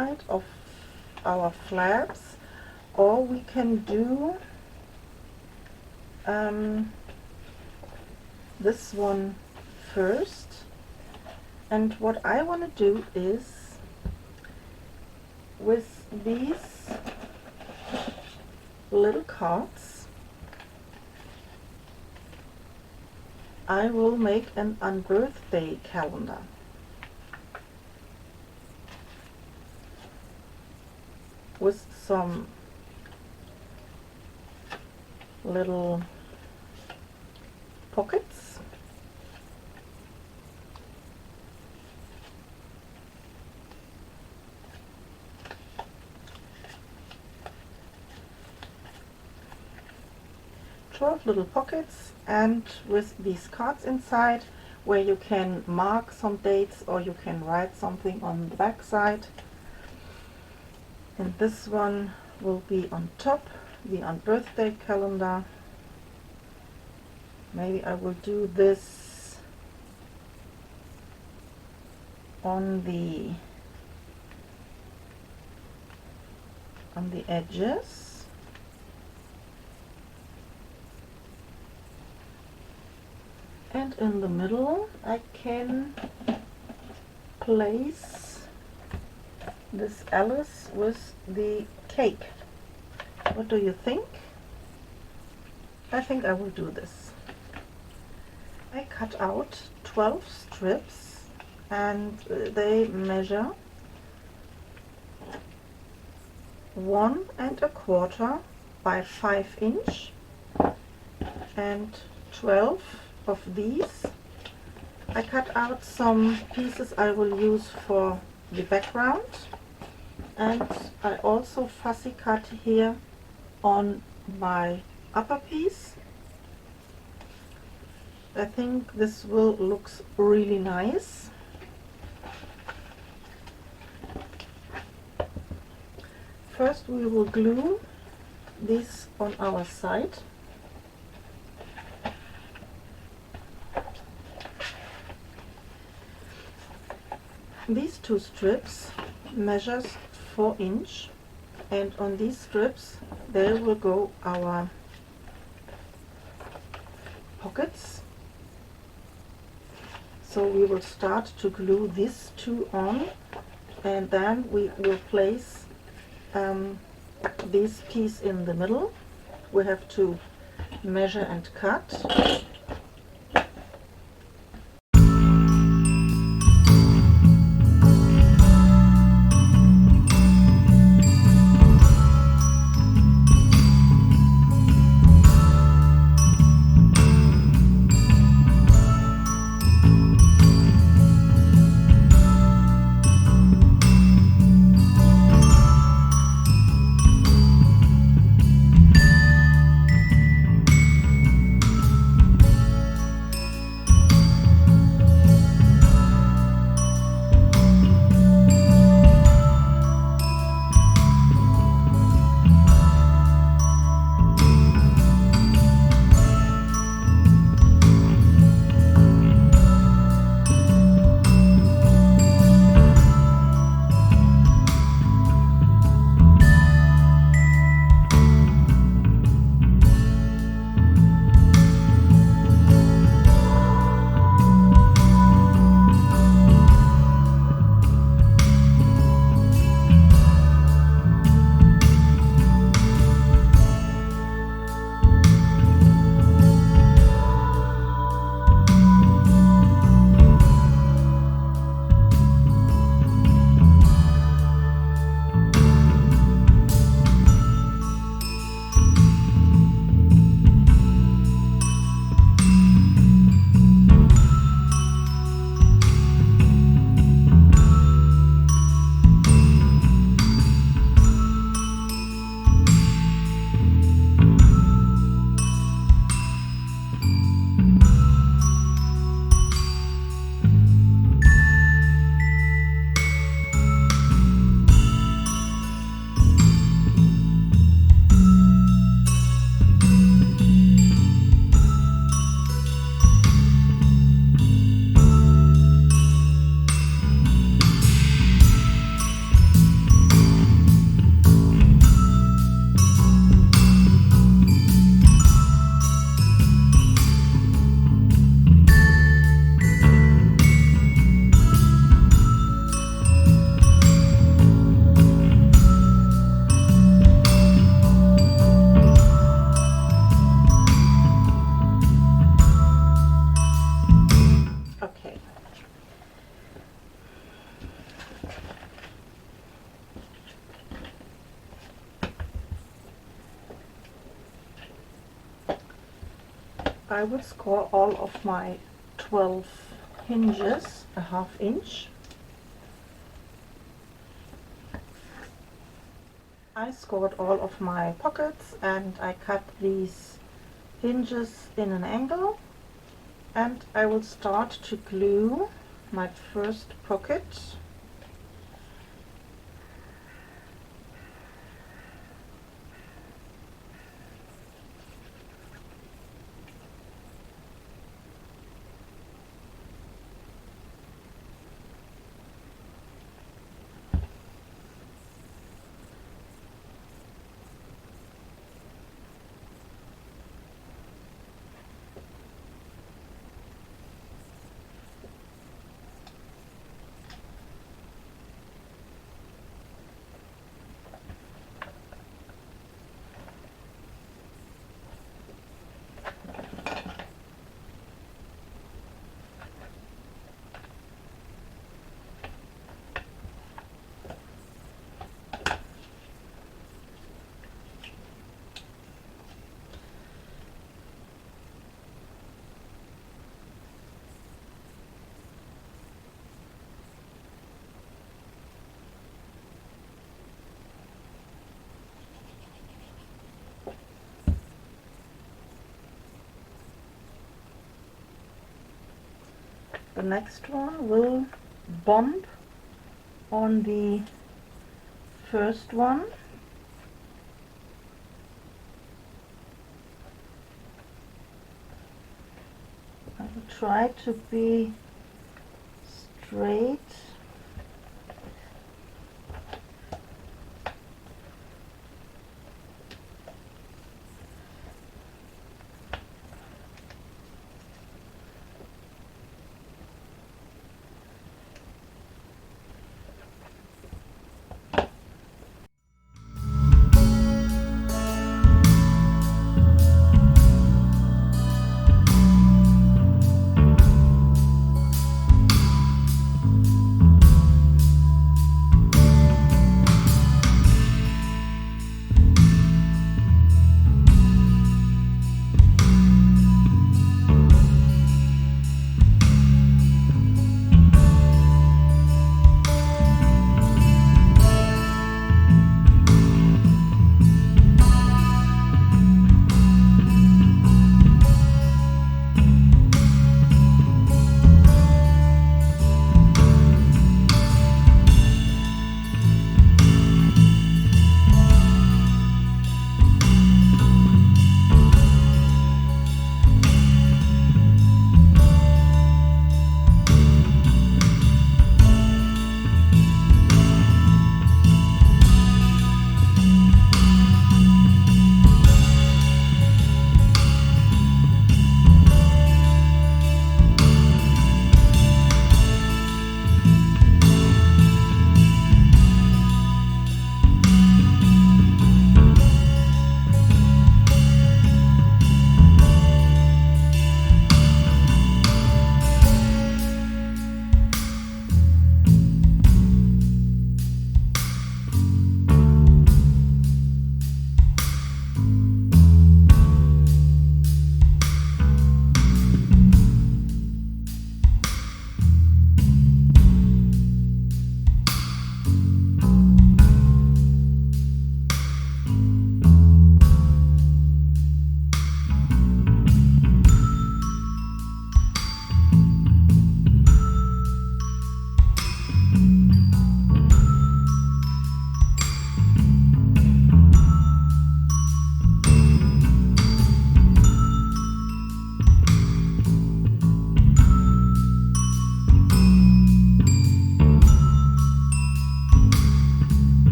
side of our flaps, or we can do this one first. And what I want to do is, with these little cards, I will make an unbirthday calendar. With some little pockets. Little pockets, and with these cards inside where you can mark some dates or you can write something on the back side. And this one will be on top, the unbirthday calendar. Maybe I will do this on the edges. And in the middle I can place this Alice with the cake. What do you think? I think I will do this. I cut out 12 strips and they measure 1¼ by 5 inch, and 12 of these. I cut out some pieces I will use for the background, and I also fussy cut here on my upper piece. I think this will look really nice. First we will glue these on our side. These two strips measures 4 inch, and on these strips there will go our pockets. So we will start to glue these two on, and then we will place this piece in the middle. We have to measure and cut. I would score all of my 12 hinges a half inch. I scored all of my pockets and I cut these hinges in an angle, and I will start to glue my first pocket. The next one will bump on the first one. I will try to be straight.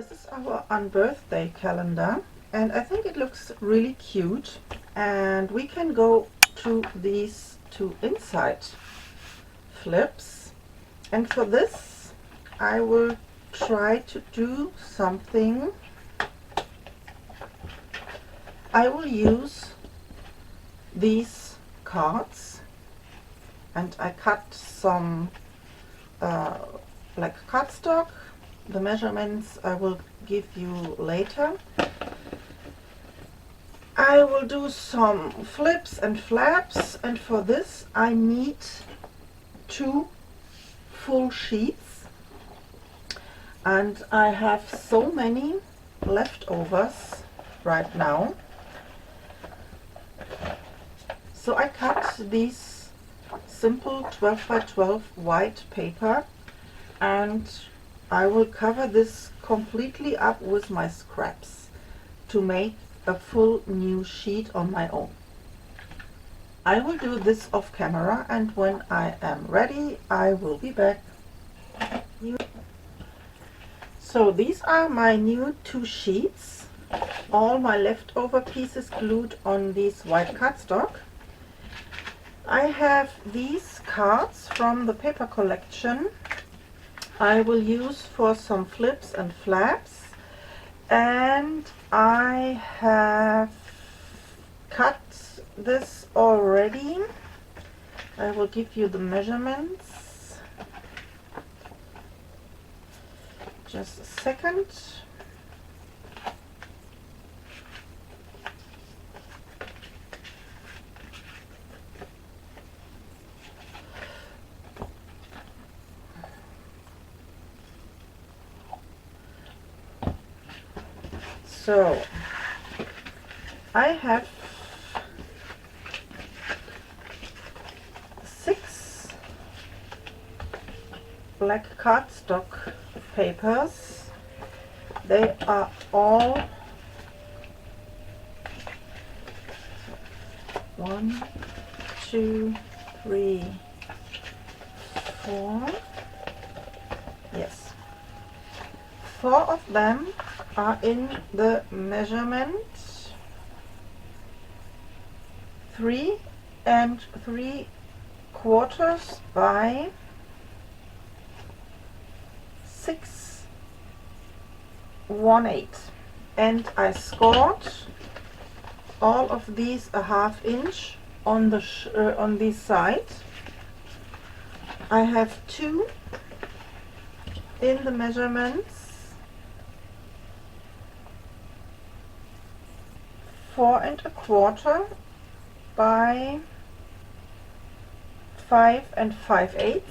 this is our unbirthday calendar, and I think it looks really cute, and we can go to these two inside flips, and for this I will try to do something. I will use these cards, and I cut some like cardstock. The measurements I will give you later. I will do some flips and flaps, and for this I need 2 full sheets, and I have so many leftovers right now. So I cut these simple 12 by 12 white paper, and I will cover this completely up with my scraps to make a full new sheet on my own. I will do this off camera, and when I am ready I will be back. So these are my new 2 sheets, all my leftover pieces glued on this white cardstock. I have these cards from the paper collection I will use for some flips and flaps, and I have cut this already. I will give you the measurements. Just a second. So I have 6 black cardstock papers. They are all 1, 2, 3, 4. Yes, 4 of them are in the measurement 3 3/4 by 6 1/8, and I scored all of these a 1/2 inch on the on this side. I have 2 in the measurements 4 1/4 by 5 5/8,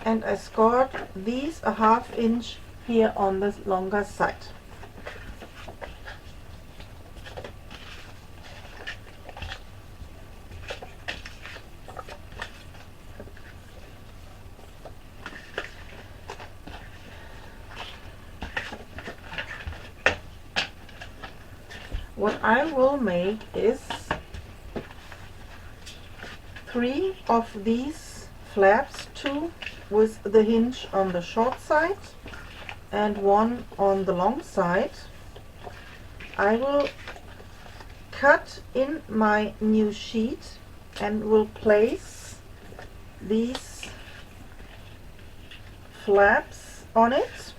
and I scored these a 1/2 inch here on the longer side. What I will make is 3 of these flaps, 2 with the hinge on the short side and 1 on the long side. I will cut in my new sheet and will place these flaps on it.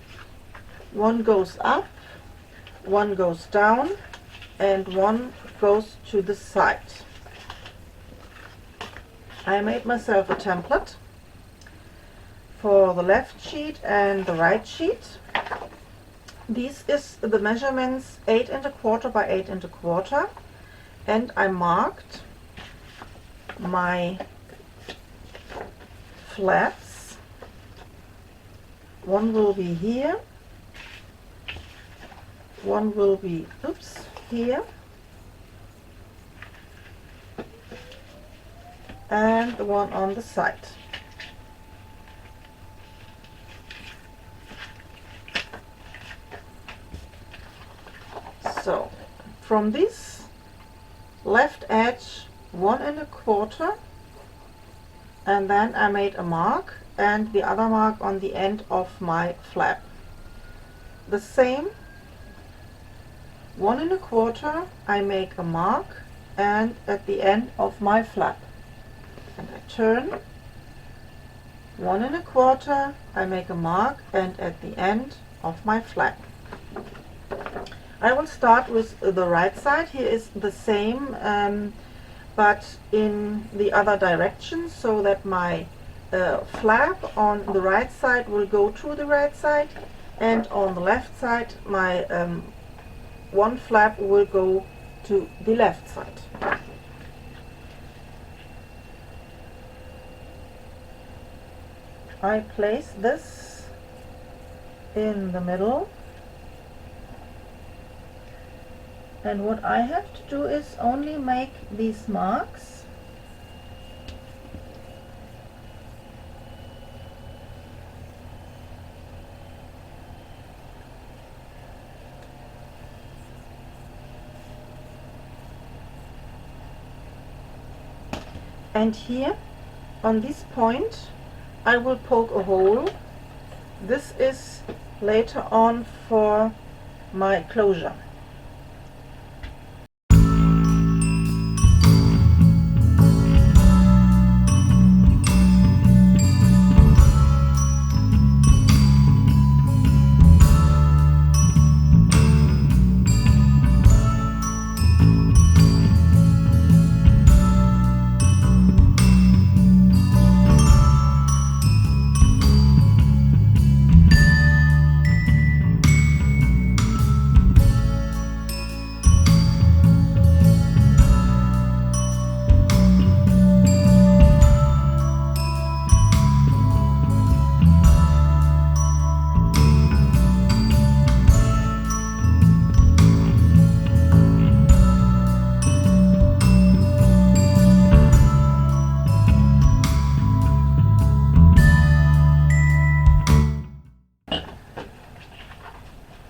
One goes up, one goes down, and one goes to the side. I made myself a template for the left sheet and the right sheet. This is the measurements 8 1/4 by 8 1/4, and I marked my flaps. One will be here, one will be here, and the one on the side. So from this left edge 1 1/4, and then I made a mark and the other mark on the end of my flap. the same, 1 1/4 I make a mark, and at the end of my flap, and I turn 1 1/4 I make a mark, and at the end of my flap. I will start with the right side. Here is the same, but in the other direction, so that my flap on the right side will go to the right side, and on the left side my one flap will go to the left side. I place this in the middle, and what I have to do is only make these marks. And here on this point I will poke a hole. This is later on for my closure.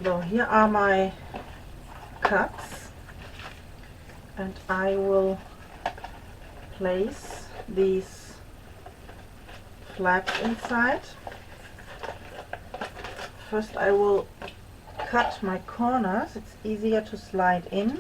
So here are my cuts, and I will place these flaps inside. First I will cut my corners, it's easier to slide in.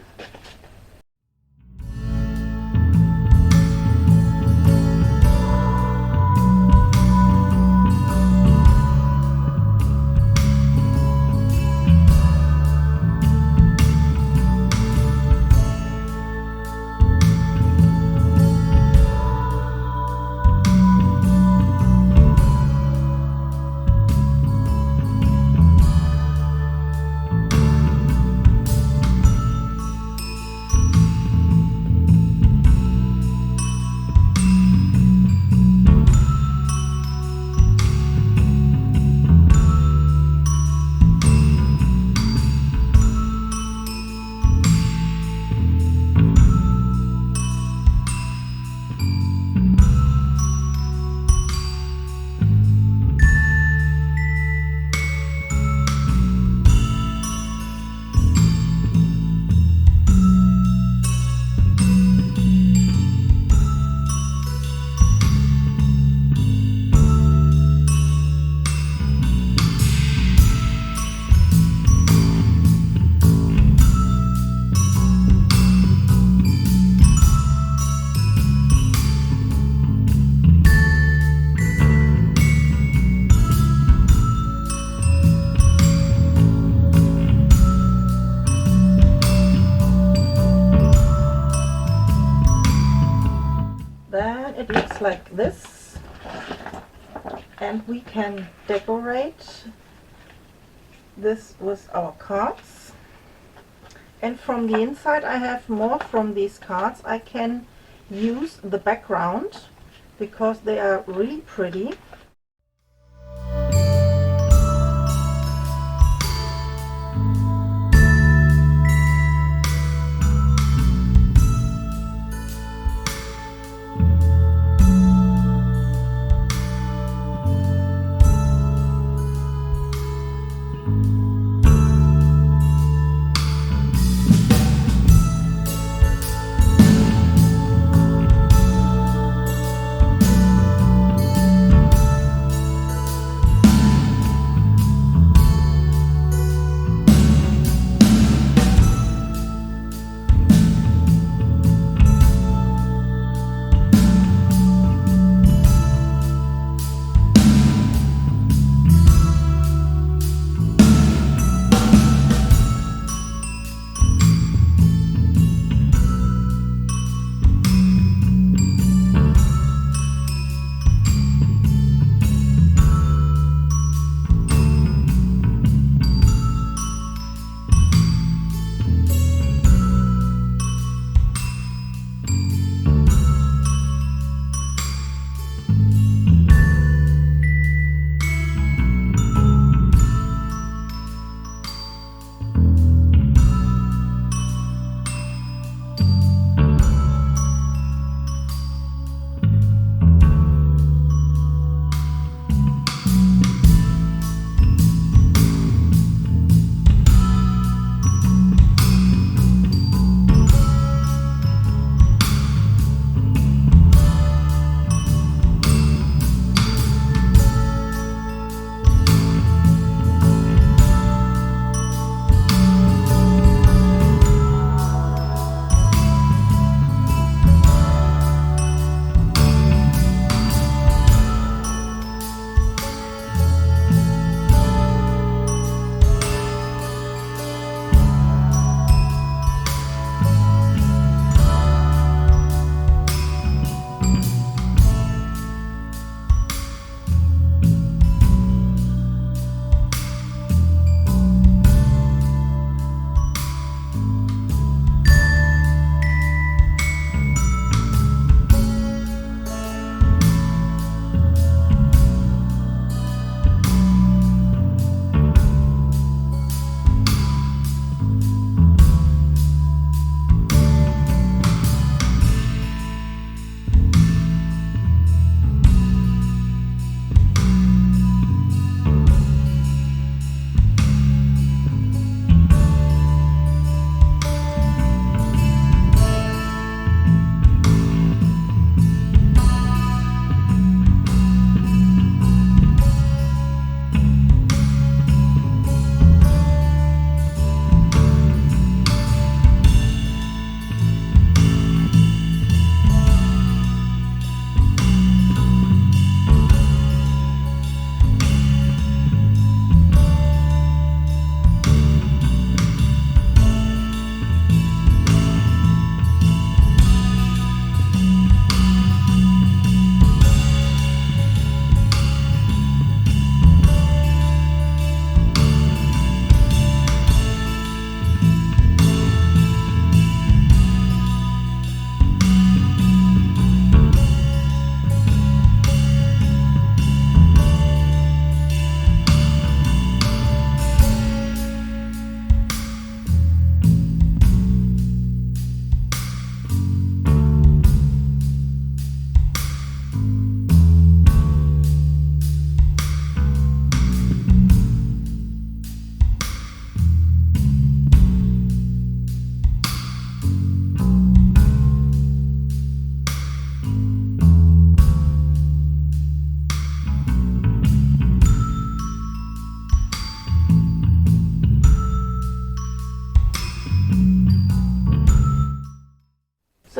Then it looks like this, and we can decorate this with our cards. And from the inside I have more from these cards. I can use the background because they are really pretty.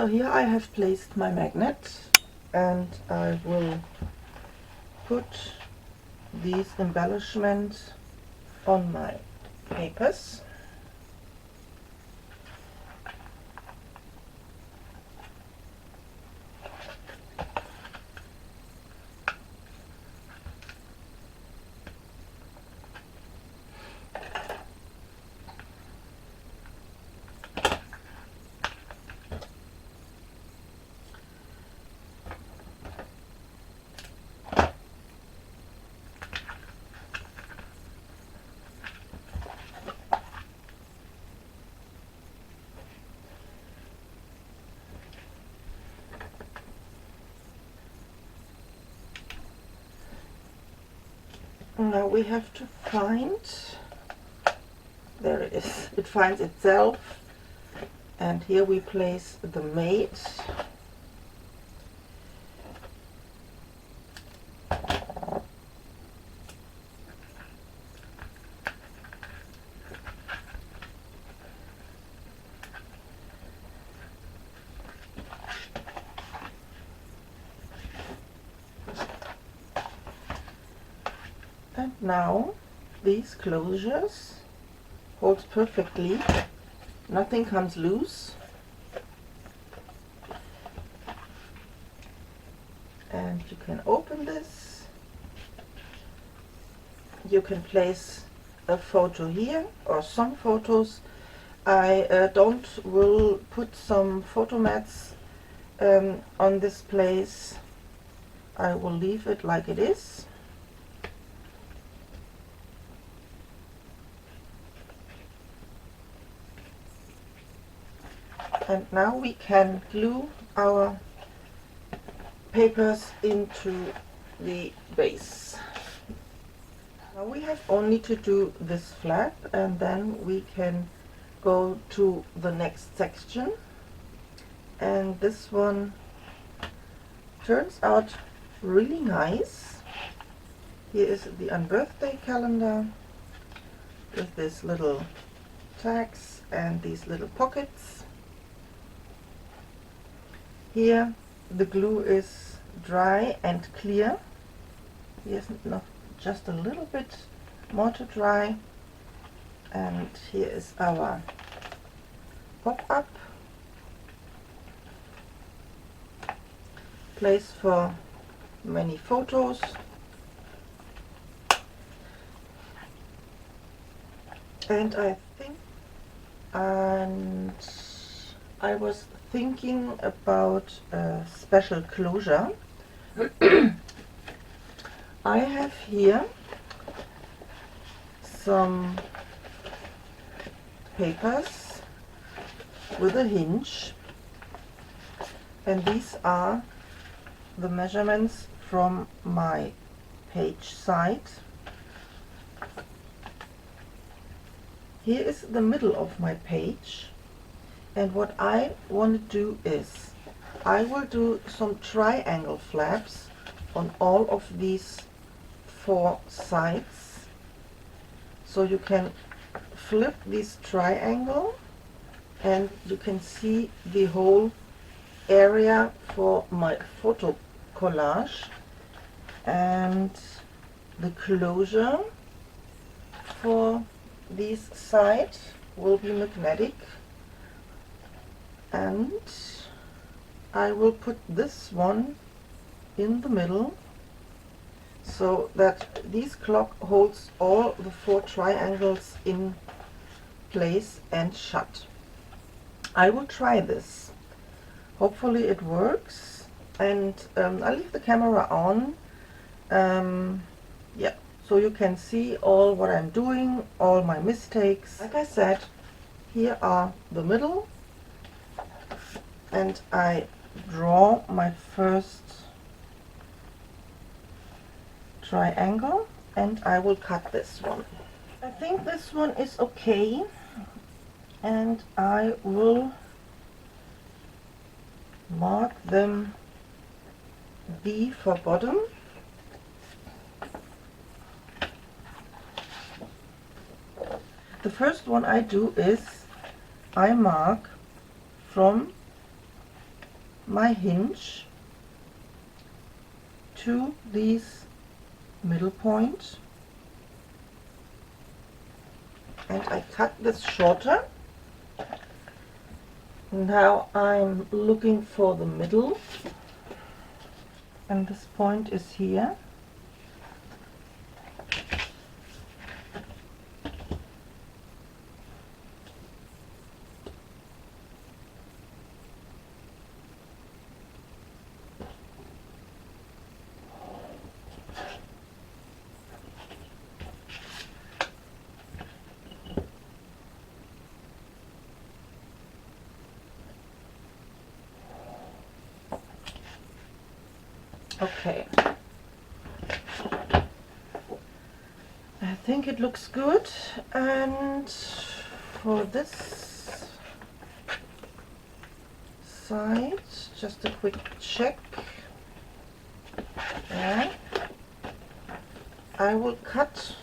So here I have placed my magnet, and I will put these embellishments on my papers. Now we have to find, there it is, it finds itself, and here we place the mate. And now these closures holds perfectly, nothing comes loose, and you can open this. You can place a photo here or some photos. I will put some photo mats on this place. I will leave it like it is. And now we can glue our papers into the base. Now we have only to do this flap, and then we can go to the next section. And this one turns out really nice. Here is the unbirthday calendar with this little tags and these little pockets. Here the glue is dry and clear. Here's not just a little bit more to dry, and here is our pop-up place for many photos. And I was thinking about a special closure. I have here some papers with a hinge, and these are the measurements from my page side. Here is the middle of my page, and what I want to do is I will do some triangle flaps on all of these 4 sides, so you can flip this triangle and you can see the whole area for my photo collage. And the closure for this side will be magnetic, and I will put this one in the middle so that this clock holds all the 4 triangles in place and shut. I will try this. Hopefully it works, and I'll leave the camera on. Yeah, so you can see all what I'm doing, all my mistakes. Like I said, here are the middle, and I draw my first triangle, and I will cut this one. I think this one is okay, and I will mark them B for bottom. The first one I do is I mark from my hinge to these middle point, and I cut this shorter. Now I'm looking for the middle, and this point is here. Okay, I think it looks good, and for this side, just a quick check. Yeah. I will cut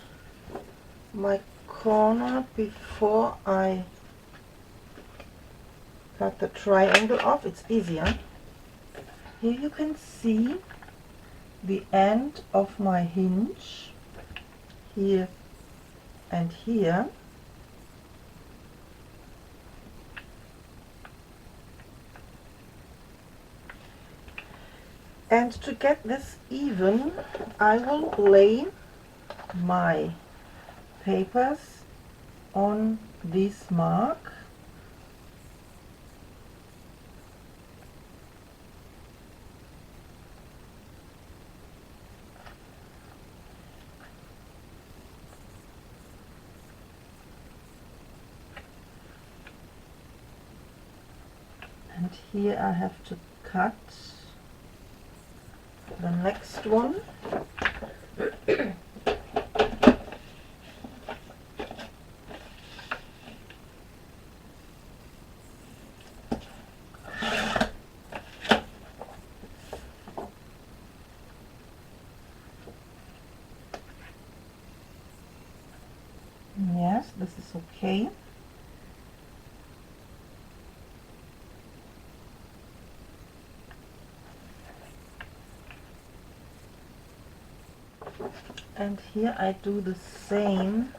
my corner before I cut the triangle off. It's easier. Here you can see the end of my hinge, here and here. And to get this even, I will lay my papers on this mark. And here I have to cut the next one. Yes, this is okay. And here I do the same.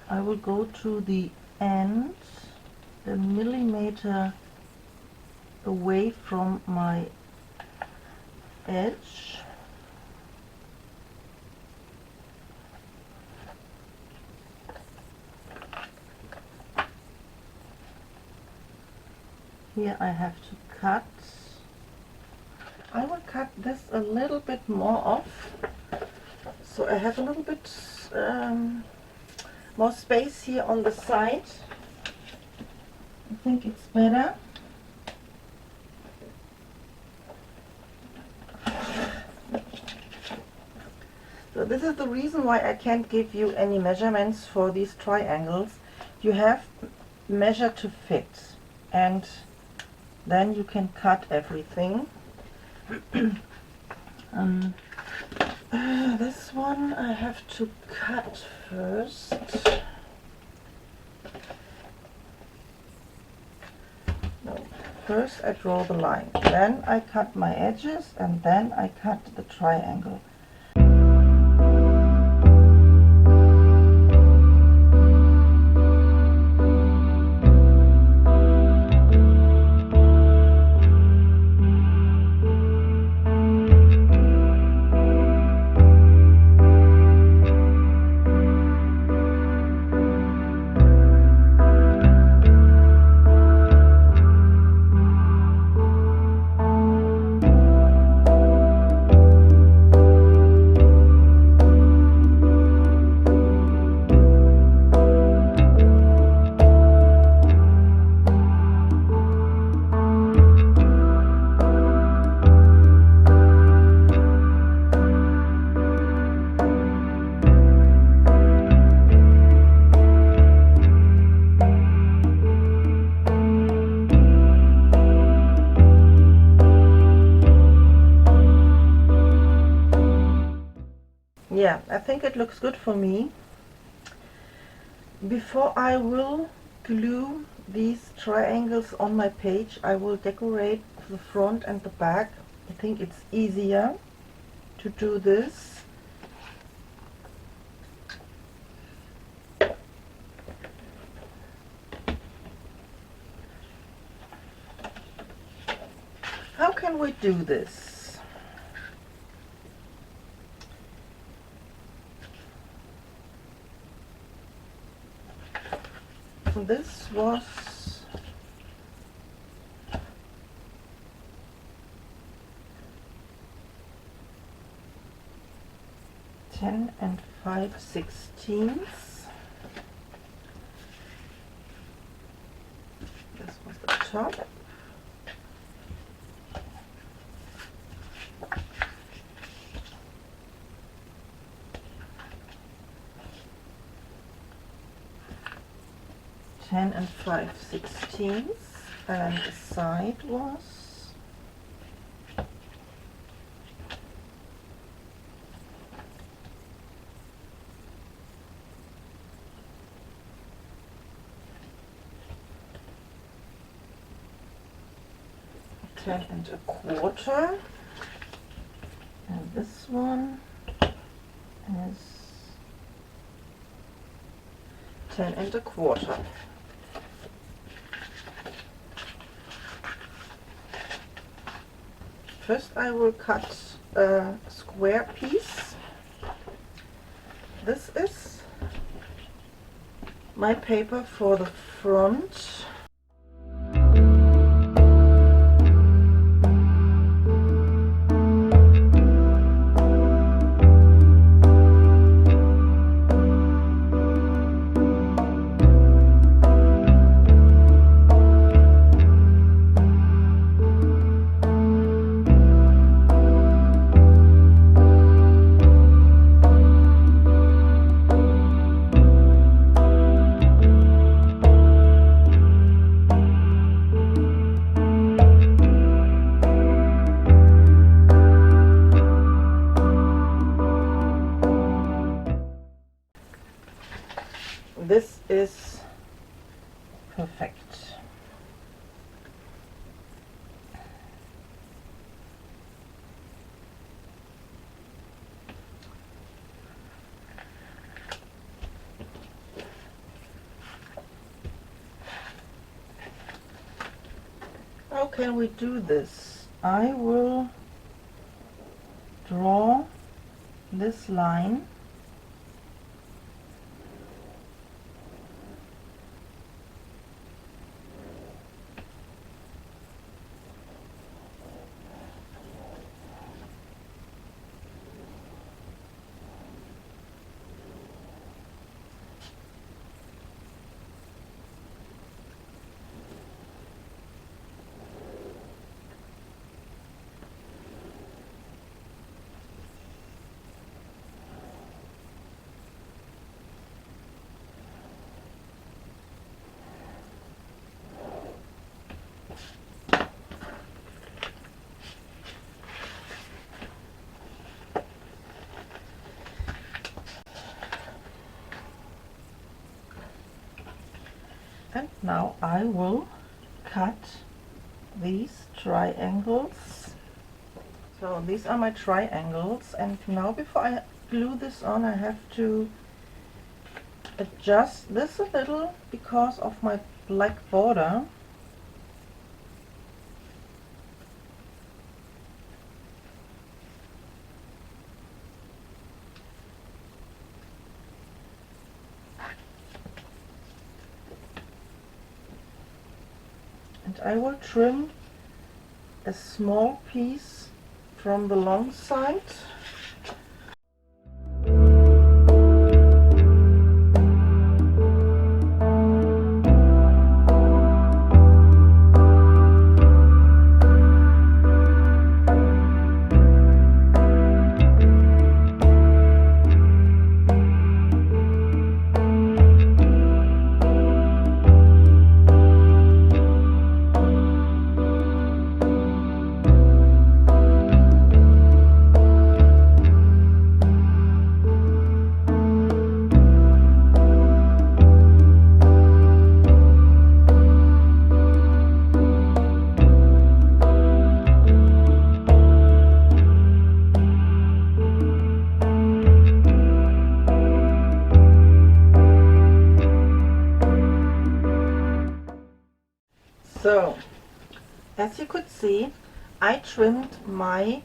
I will go to the end, a millimeter away from my edge. Here I have to cut. I will cut this a little bit more off, so I have a little bit more space here on the side. I think it's better. So this is the reason why I can't give you any measurements for these triangles. You have measure to fit, and then you can cut everything. This one I have to cut first. No, first I draw the line, then I cut my edges, and then I cut the triangle. Yeah, I think it looks good for me. Before I will glue these triangles on my page, I will decorate the front and the back. I think it's easier to do this. How can we do this? This was 10 5/16. This was the top. Ten and 5/16, and the side was 10 and a quarter, and this one is 10 and a quarter. First I will cut a square piece. This is my paper for the front. This is perfect. How can we do this? I will draw this line . And now I will cut these triangles. So these are my triangles, and now before I glue this on, I have to adjust this a little because of my black border. And I will trim a small piece from the long side. So, as you could see, I trimmed my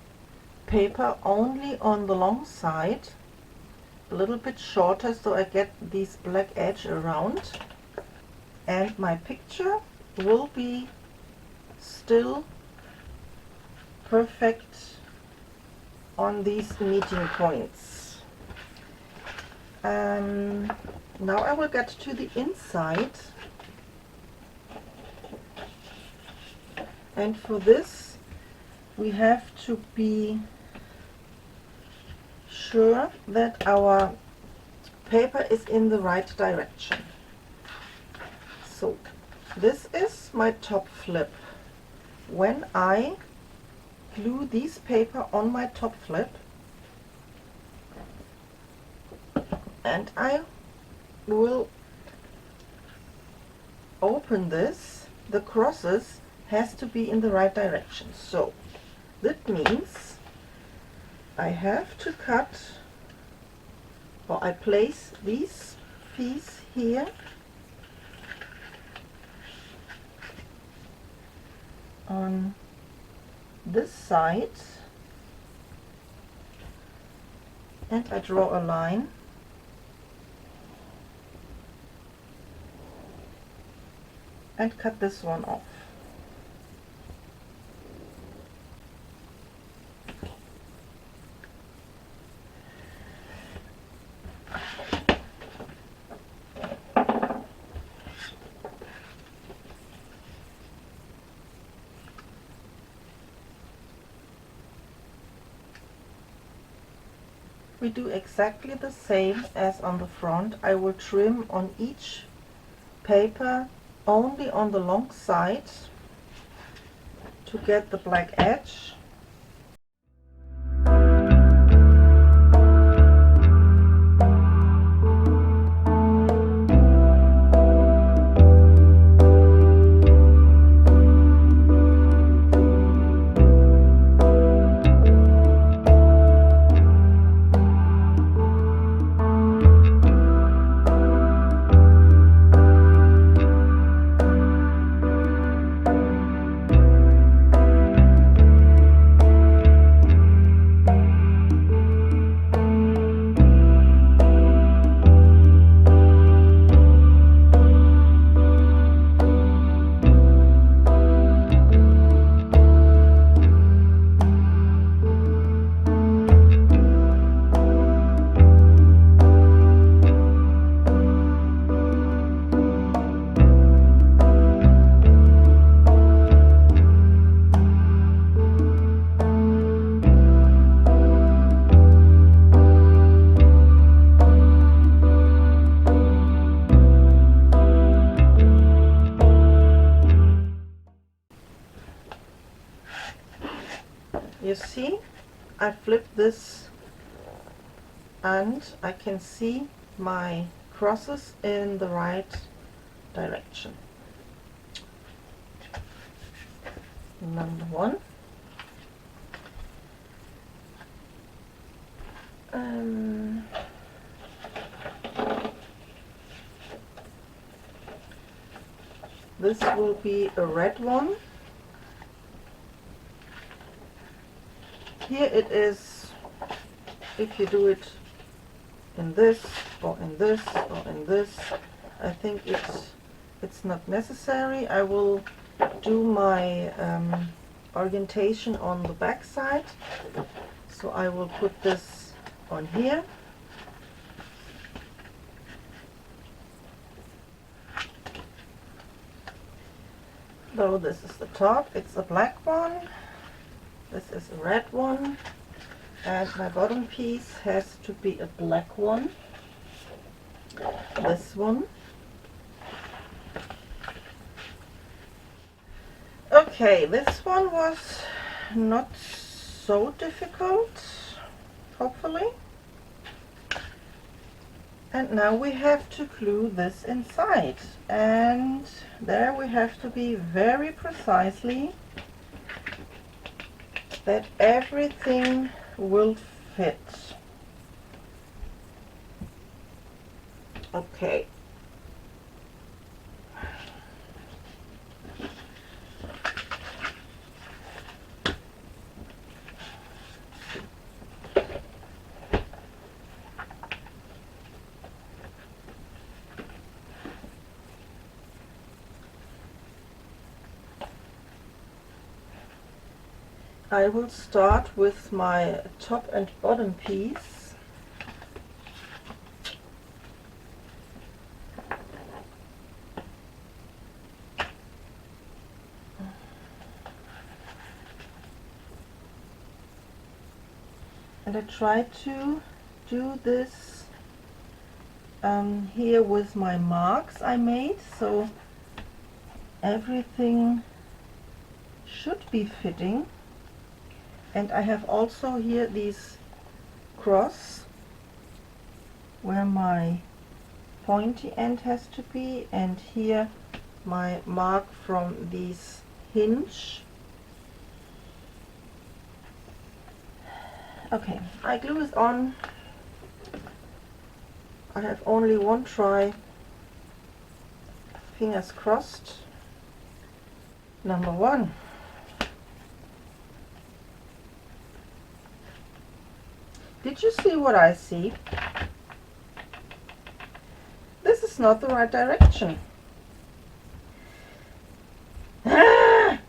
paper only on the long side, a little bit shorter, so I get these black edge around, and my picture will be still perfect on these meeting points. Now I will get to the inside, and for this we have to be sure that our paper is in the right direction. So this is my top flip. When I glue this paper on my top flip, and I will open this, the crosses has to be in the right direction. So that means I have to cut, or I place this piece here on this side, and I draw a line and cut this one off. We do exactly the same as on the front. I will trim on each paper only on the long side to get the black edge. You see, I flip this and I can see my crosses in the right direction. Number one. This will be a red one. Here it is, if you do it in this or in this or in this, I think it's not necessary. I will do my orientation on the back side, so I will put this on here. So this is the top, it's a black one. This is a red one, and my bottom piece has to be a black one. This one. Okay, this one was not so difficult, hopefully. And now we have to glue this inside, and there we have to be very precisely that everything will fit. Okay. I will start with my top and bottom piece. And I try to do this here with my marks I made, so everything should be fitting. And I have also here these cross where my pointy end has to be, and here my mark from this hinge. Okay, I glue it on. I have only one try. Fingers crossed. Number one. Did you see what I see? This is not the right direction. Ah!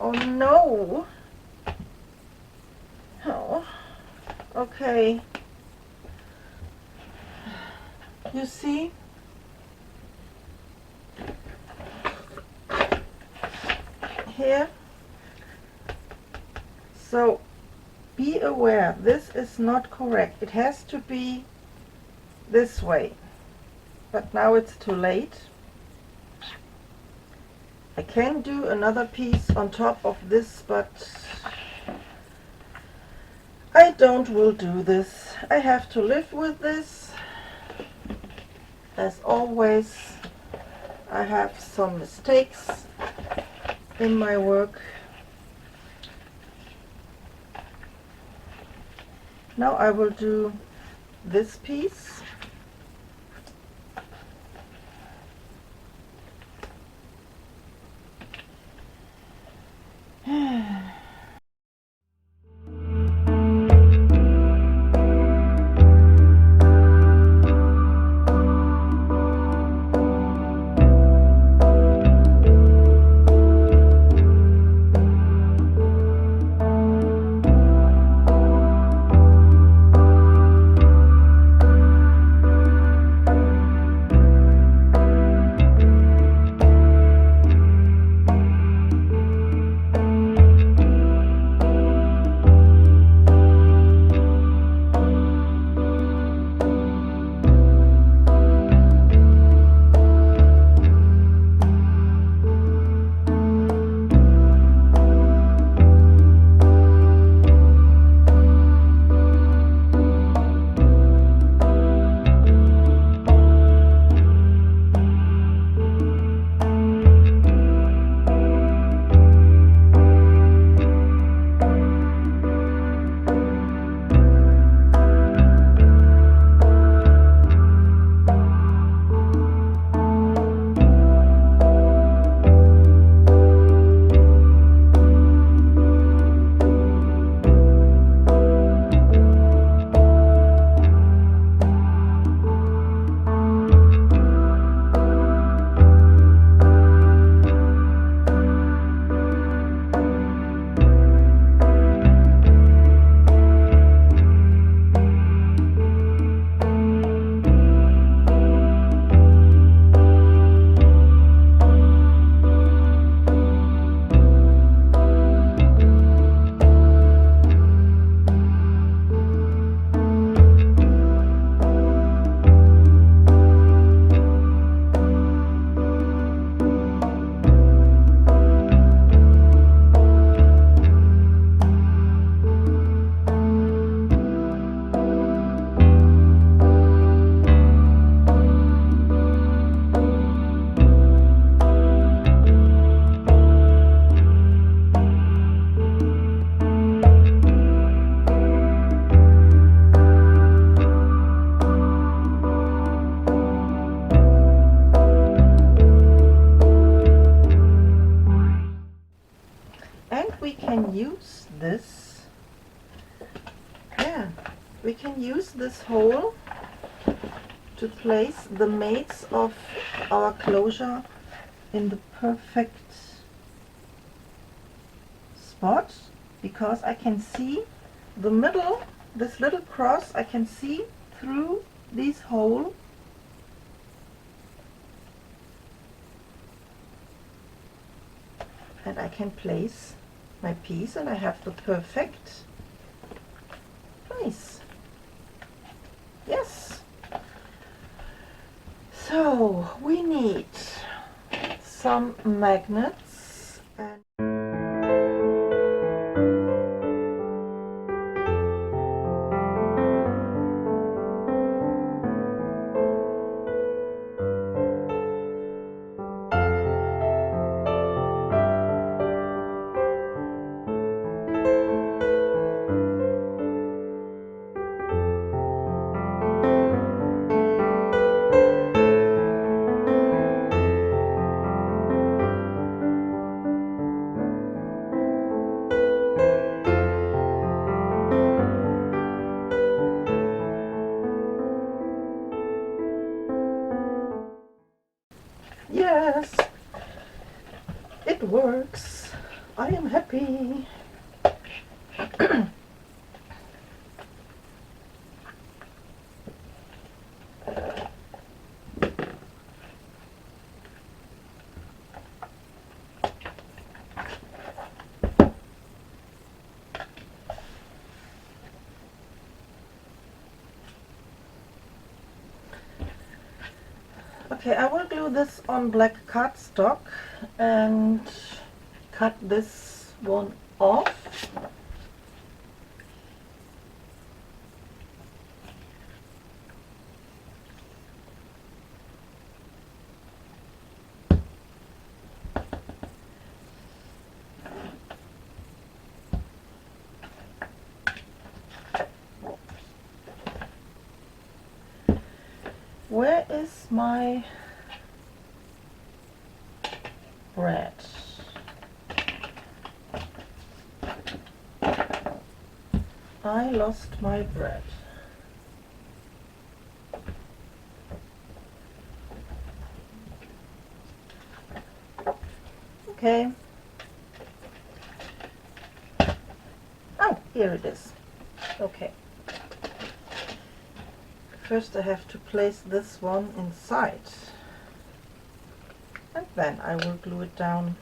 Oh no! Oh, okay. You see? Here. So be aware, this is not correct. It has to be this way. But now it's too late. I can do another piece on top of this, but I will do this. I have to live with this. As always, I have some mistakes in my work. Now I will do this piece. Use this, we can use this hole to place the mates of our closure in the perfect spot because I can see the middle, this little cross, I can see through this hole. And I can place my piece and I have the perfect place. Yes. So we need some magnets and yes, it works. I am happy. Okay, I will glue this on black cardstock and cut this one off. Where is my bread? I lost my bread. Okay. Oh, here it is. Okay. First I have to place this one inside. And then I will glue it down.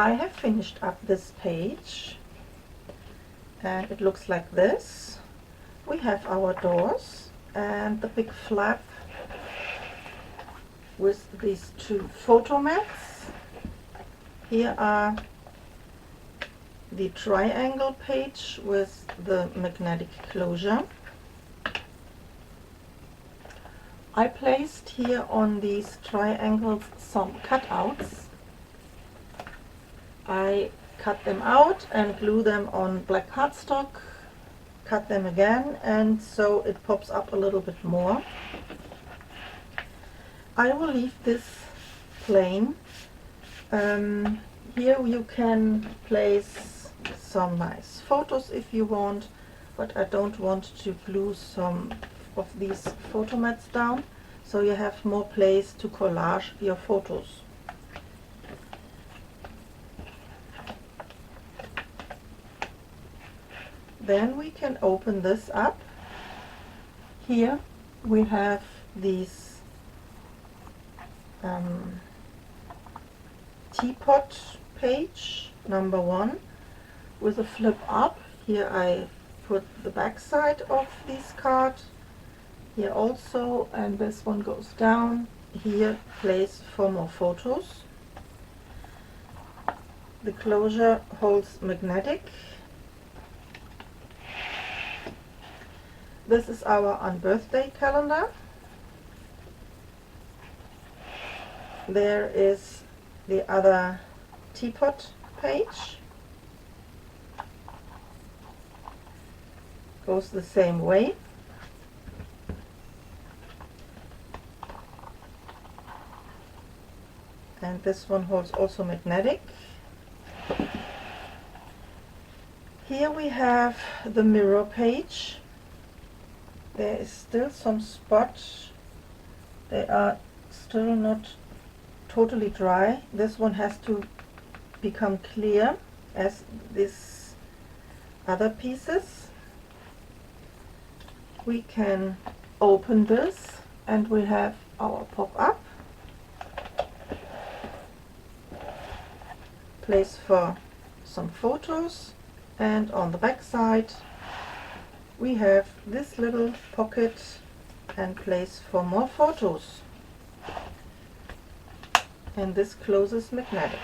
I have finished up this page and it looks like this. We have our doors and the big flap with these two photo mats. Here are the triangle page with the magnetic closure. I placed here on these triangles some cutouts. I cut them out and glue them on black cardstock, cut them again, and so it pops up a little bit more. I will leave this plain. Here you can place some nice photos if you want, but I don't want to glue some of these photo mats down, so you have more place to collage your photos. Then we can open this up. Here we have these teapot page number 1 with a flip up. Here I put the back side of this card, here also, and this one goes down. Here place for more photos. The closure holds magnetic. This is our unbirthday calendar. There is the other teapot page. Goes the same way. And this one holds also magnetic. Here we have the mirror page. There is still some spots. They are still not totally dry. This one has to become clear as these other pieces. We can open this and we have our pop-up. Place for some photos, and on the back side we have this little pocket and place for more photos. And this closes magnetic.